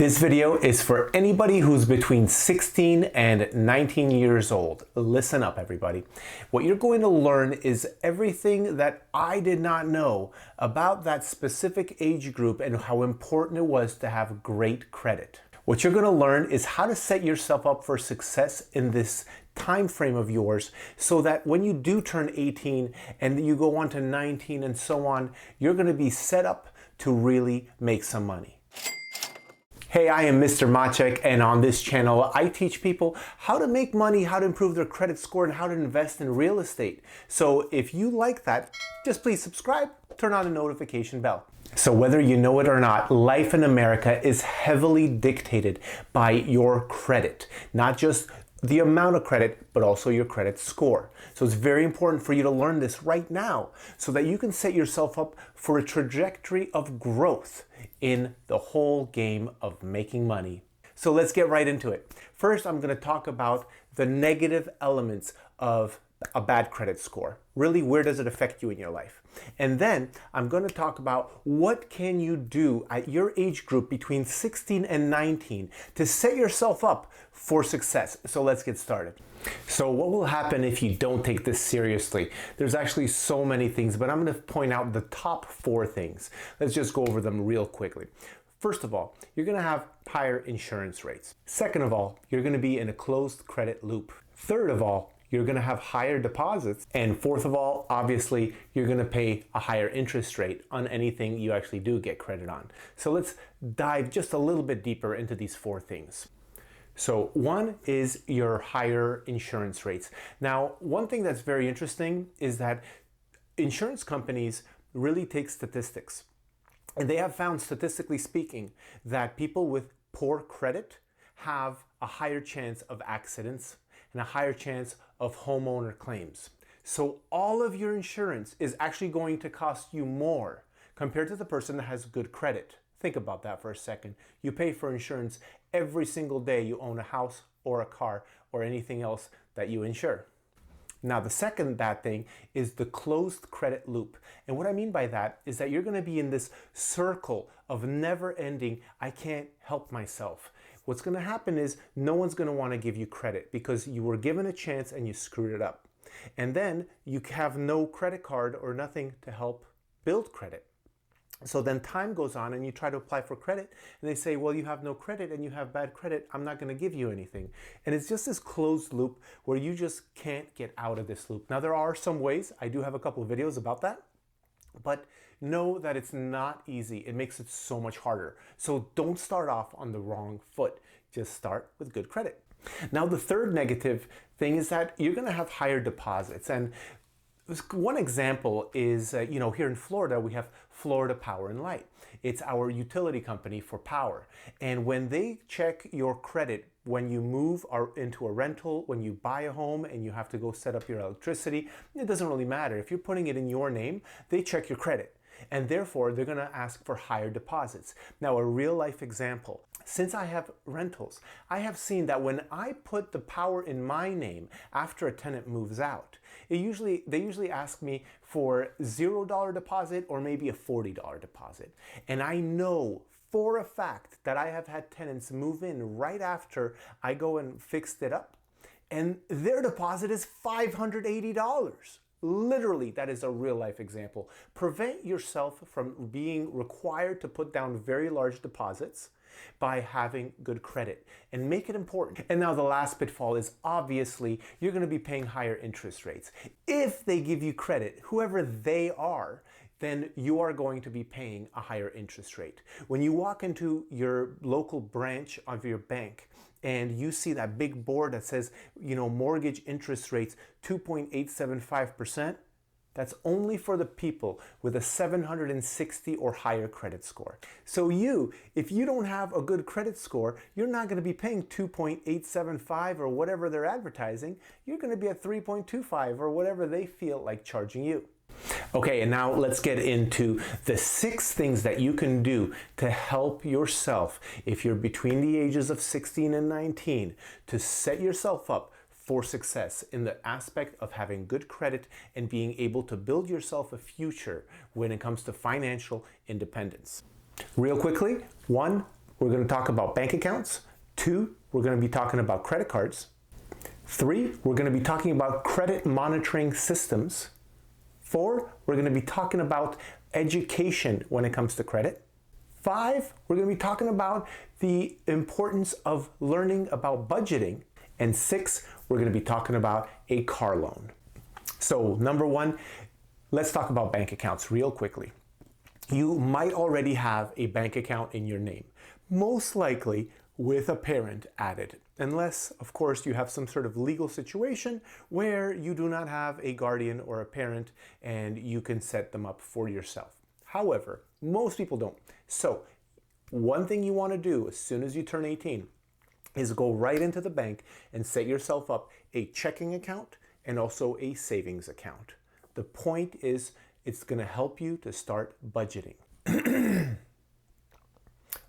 This video is for anybody who's between 16 and 19 years old. Listen up, everybody. What you're going to learn is everything that I did not know about that specific age group and how important it was to have great credit. What you're going to learn is how to set yourself up for success in this time frame of yours so that when you do turn 18 and you go on to 19 and so on, you're going to be set up to really make some money. Hey, I am Mr. Maciek, and on this channel, I teach people how to make money, how to improve their credit score, and how to invest in real estate. So if you like that, just please subscribe, turn on the notification bell. So whether you know it or not, life in America is heavily dictated by your credit, not just the amount of credit, but also your credit score. So it's very important for you to learn this right now so that you can set yourself up for a trajectory of growth in the whole game of making money. So let's get right into it. First, I'm going to talk about the negative elements of a bad credit score. Really, where does it affect you in your life? And then I'm going to talk about what can you do at your age group between 16 and 19 to set yourself up for success. So let's get started. So what will happen if you don't take this seriously? There's actually so many things, but I'm going to point out the top 4 things. Let's just go over them real quickly. First of all, you're going to have higher insurance rates. Second of all, you're going to be in a closed credit loop. Third of all, you're going to have higher deposits. And fourth of all, obviously, you're going to pay a higher interest rate on anything you actually do get credit on. So let's dive just a little bit deeper into these 4 things. So one is your higher insurance rates. Now, one thing that's very interesting is that insurance companies really take statistics. And they have found, statistically speaking, that people with poor credit have a higher chance of accidents and a higher chance of homeowner claims. So all of your insurance is actually going to cost you more compared to the person that has good credit. Think about that for a second. You pay for insurance every single day you own a house or a car or anything else that you insure. Now, the second bad thing is the closed credit loop. And what I mean by that is that you're going to be in this circle of never ending, I can't help myself. What's going to happen is no one's going to want to give you credit because you were given a chance and you screwed it up. And then you have no credit card or nothing to help build credit. So then time goes on and you try to apply for credit and they say, well, you have no credit and you have bad credit. I'm not going to give you anything. And it's just this closed loop where you just can't get out of this loop. Now, there are some ways. I do have a couple of videos about that. But know that it's not easy. It makes it so much harder. So don't start off on the wrong foot. Just start with good credit. Now, the third negative thing is that you're going to have higher deposits. And one example is, here in Florida, we have Florida Power and Light. It's our utility company for power. And when they check your credit, when you move into a rental, when you buy a home and you have to go set up your electricity, it doesn't really matter. If you're putting it in your name, they check your credit. And therefore, they're going to ask for higher deposits. Now, a real life example. Since I have rentals, I have seen that when I put the power in my name after a tenant moves out, they usually ask me for $0 deposit or maybe a $40 deposit. And I know for a fact that I have had tenants move in right after I go and fixed it up, and their deposit is $580. Literally, that is a real life example. Prevent yourself from being required to put down very large deposits by having good credit and make it important. And now the last pitfall is obviously you're going to be paying higher interest rates. If they give you credit, whoever they are, then you are going to be paying a higher interest rate. When you walk into your local branch of your bank and you see that big board that says, mortgage interest rates 2.875%, that's only for the people with a 760 or higher credit score. So if you don't have a good credit score, you're not going to be paying 2.875 or whatever they're advertising. You're going to be at 3.25 or whatever they feel like charging you. Okay, and now let's get into the 6 things that you can do to help yourself if you're between the ages of 16 and 19 to set yourself up for success in the aspect of having good credit and being able to build yourself a future when it comes to financial independence. Real quickly, 1, we're going to talk about bank accounts. 2, we're going to be talking about credit cards. 3, we're going to be talking about credit monitoring systems. 4, we're going to be talking about education when it comes to credit. 5, we're going to be talking about the importance of learning about budgeting. And 6, we're going to be talking about a car loan. So number 1, let's talk about bank accounts real quickly. You might already have a bank account in your name, most likely with a parent added, unless, of course, you have some sort of legal situation where you do not have a guardian or a parent and you can set them up for yourself. However, most people don't. So one thing you want to do as soon as you turn 18 is go right into the bank and set yourself up a checking account and also a savings account. The point is, it's going to help you to start budgeting.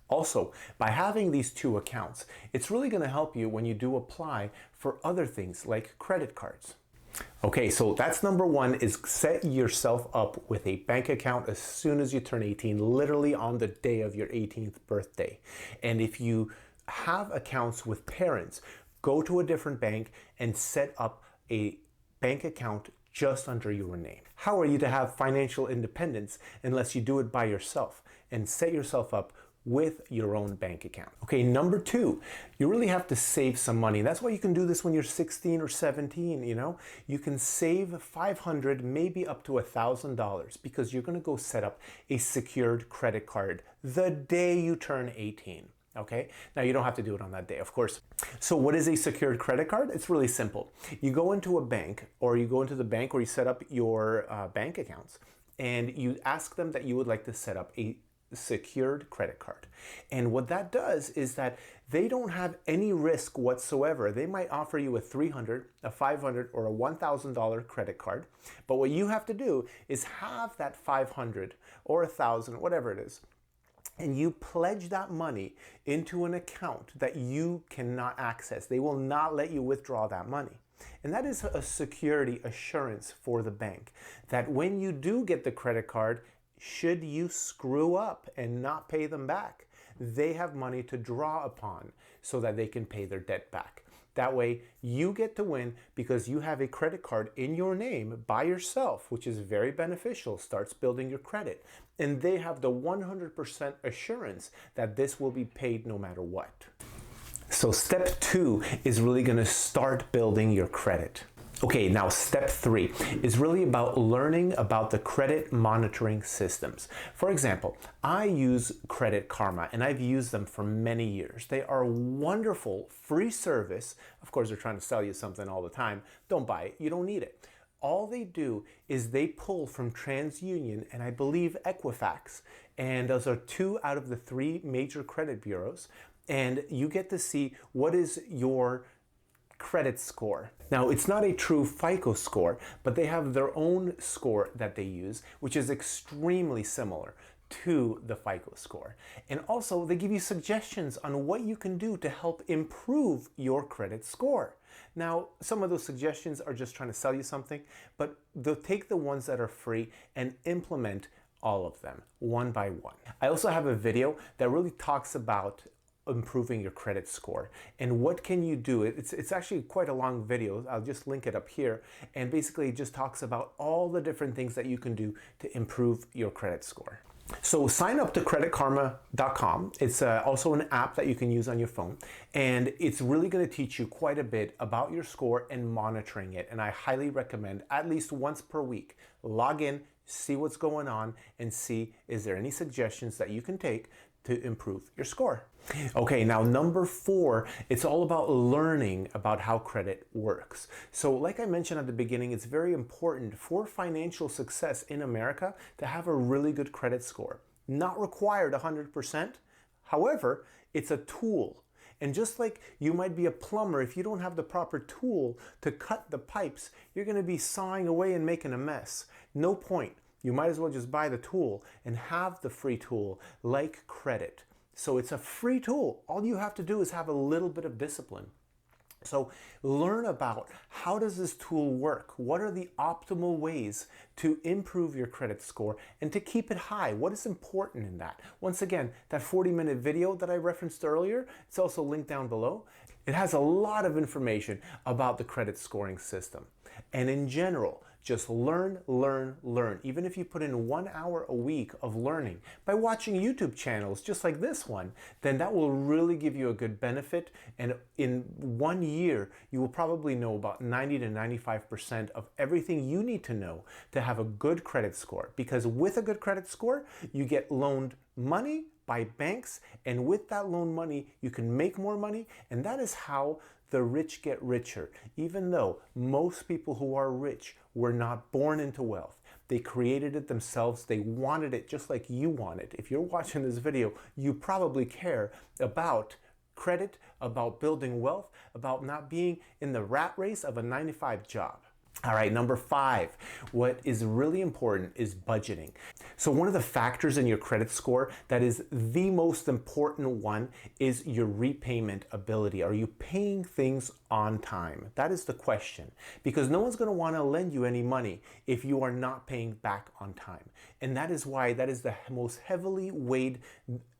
Also, by having these 2 accounts, it's really going to help you when you do apply for other things like credit cards. Okay, so that's number 1, is set yourself up with a bank account as soon as you turn 18, literally on the day of your 18th birthday. And if you have accounts with parents, go to a different bank and set up a bank account just under your name. How are you to have financial independence unless you do it by yourself and set yourself up with your own bank account? Okay, number 2, you really have to save some money. That's why you can do this when you're 16 or 17, you know? You can save $500, maybe up to $1,000, because you're gonna go set up a secured credit card the day you turn 18. Okay, now you don't have to do it on that day, of course. So what is a secured credit card? It's really simple. You go into a bank, or you go into the bank where you set up your bank accounts, and you ask them that you would like to set up a secured credit card. And what that does is that they don't have any risk whatsoever. They might offer you a $300, a $500, or a $1,000 credit card. But what you have to do is have that $500 or $1,000, whatever it is, and you pledge that money into an account that you cannot access. They will not let you withdraw that money. And that is a security assurance for the bank that when you do get the credit card, should you screw up and not pay them back, they have money to draw upon so that they can pay their debt back. That way you get to win because you have a credit card in your name by yourself, which is very beneficial, starts building your credit. And they have the 100% assurance that this will be paid no matter what. So step 2 is really going to start building your credit. Okay, now step 3 is really about learning about the credit monitoring systems. For example, I use Credit Karma, and I've used them for many years. They are a wonderful free service. Of course, they're trying to sell you something all the time. Don't buy it. You don't need it. All they do is they pull from TransUnion and I believe Equifax, and those are 2 out of the 3 major credit bureaus, and you get to see what is your credit score. Now, it's not a true FICO score, but they have their own score that they use, which is extremely similar to the FICO score. And also, they give you suggestions on what you can do to help improve your credit score. Now, some of those suggestions are just trying to sell you something, but they'll take the ones that are free and implement all of them one by one. I also have a video that really talks about improving your credit score and what can you do. It's actually quite a long video. I'll just link it up here, and basically it just talks about all the different things that you can do to improve your credit score. So sign up to creditkarma.com. It's also an app that you can use on your phone, and it's really going to teach you quite a bit about your score and monitoring it. And I highly recommend at least once per week, log in, see what's going on, and see is there any suggestions that you can take to improve your score. Okay, now number 4, it's all about learning about how credit works. So like I mentioned at the beginning, it's very important for financial success in America to have a really good credit score. Not required 100%. However, it's a tool. And just like you might be a plumber, if you don't have the proper tool to cut the pipes, you're going to be sawing away and making a mess. No point. You might as well just buy the tool and have the free tool like credit. So it's a free tool. All you have to do is have a little bit of discipline. So learn about how does this tool work? What are the optimal ways to improve your credit score and to keep it high? What is important in that? Once again, that 40-minute video that I referenced earlier, it's also linked down below. It has a lot of information about the credit scoring system. And in general, just learn, learn, learn. Even if you put in 1 hour a week of learning by watching YouTube channels just like this one, then that will really give you a good benefit. And in 1 year, you will probably know about 90 to 95% of everything you need to know to have a good credit score. Because with a good credit score, you get loaned money by banks, and with that loan money, you can make more money, and that is how the rich get richer. Even though most people who are rich were not born into wealth, they created it themselves. They wanted it just like you want it. If you're watching this video, you probably care about credit, about building wealth, about not being in the rat race of a 9-to-5 job. All right, number 5, what is really important is budgeting. So one of the factors in your credit score that is the most important one is your repayment ability. Are you paying things on time? That is the question, because no one's going to want to lend you any money if you are not paying back on time. And that is why that is the most heavily weighed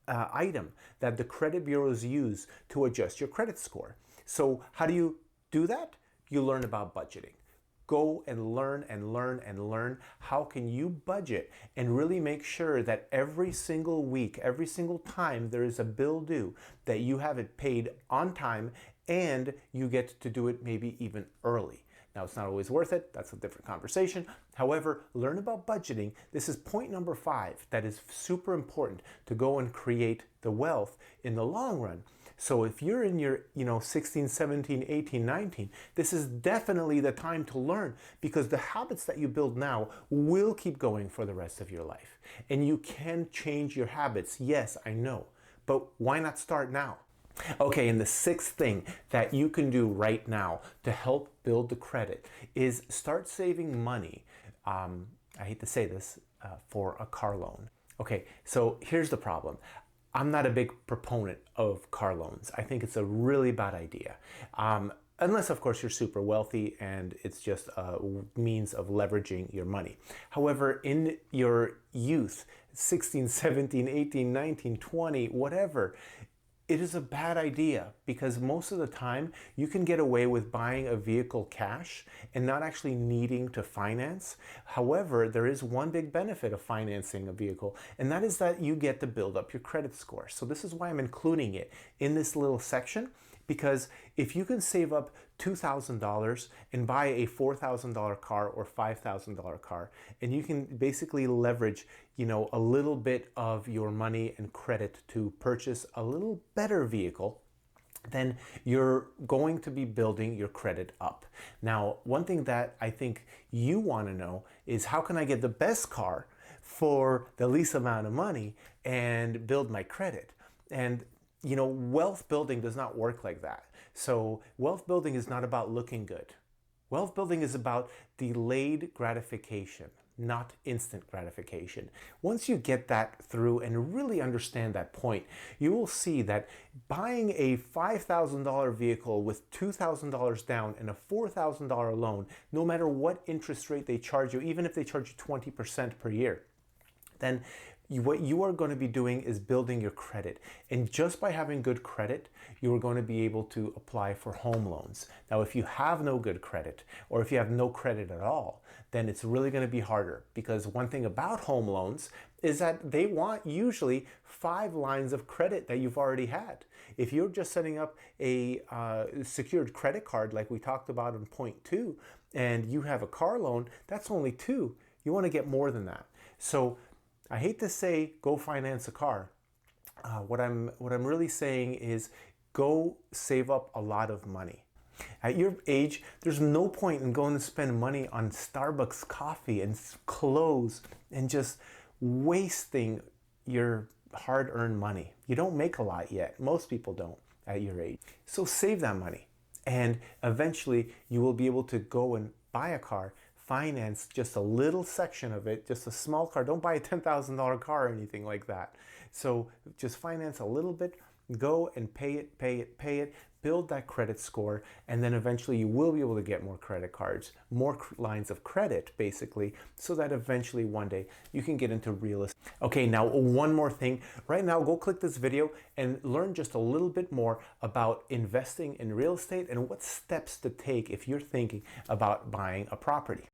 item that the credit bureaus use to adjust your credit score. So how do you do that? You learn about budgeting. Go and learn and learn and learn. How can you budget and really make sure that every single week, every single time there is a bill due, that you have it paid on time and you get to do it maybe even early. Now, it's not always worth it. That's a different conversation. However, learn about budgeting. This is point number 5 that is super important to go and create the wealth in the long run. So if you're in your 16, 17, 18, 19, this is definitely the time to learn, because the habits that you build now will keep going for the rest of your life. And you can change your habits. Yes, I know. But why not start now? Okay, and the 6th thing that you can do right now to help build the credit is start saving money. I hate to say this, for a car loan. Okay, so here's the problem. I'm not a big proponent of car loans. I think it's a really bad idea. Unless, of course, you're super wealthy and it's just a means of leveraging your money. However, in your youth, 16, 17, 18, 19, 20, whatever, it is a bad idea, because most of the time you can get away with buying a vehicle cash and not actually needing to finance. However, there is one big benefit of financing a vehicle, and that is that you get to build up your credit score. So this is why I'm including it in this little section, because if you can save up $2,000 and buy a $4,000 car or $5,000 car, and you can basically leverage, a little bit of your money and credit to purchase a little better vehicle, then you're going to be building your credit up. Now, one thing that I think you want to know is, how can I get the best car for the least amount of money and build my credit? And wealth building does not work like that. So wealth building is not about looking good. Wealth building is about delayed gratification, not instant gratification. Once you get that through and really understand that point, you will see that buying a $5,000 vehicle with $2,000 down and a $4,000 loan, no matter what interest rate they charge you, even if they charge you 20% per year, then what you are going to be doing is building your credit. And just by having good credit, you are going to be able to apply for home loans. Now, if you have no good credit, or if you have no credit at all, then it's really going to be harder, because one thing about home loans is that they want usually 5 lines of credit that you've already had. If you're just setting up a secured credit card like we talked about in point 2, and you have a car loan, that's only 2. You want to get more than that. So I hate to say go finance a car. What I'm really saying is go save up a lot of money. At your age, there's no point in going to spend money on Starbucks coffee and clothes and just wasting your hard-earned money. You don't make a lot yet. Most people don't at your age. So save that money, and eventually you will be able to go and buy a car, finance just a little section of it, just a small car. Don't buy a $10,000 car or anything like that. So just finance a little bit, go and pay it, build that credit score, and then eventually you will be able to get more credit cards, more lines of credit, basically, so that eventually one day you can get into real estate. Okay, now one more thing. Right now, go click this video and learn just a little bit more about investing in real estate and what steps to take if you're thinking about buying a property.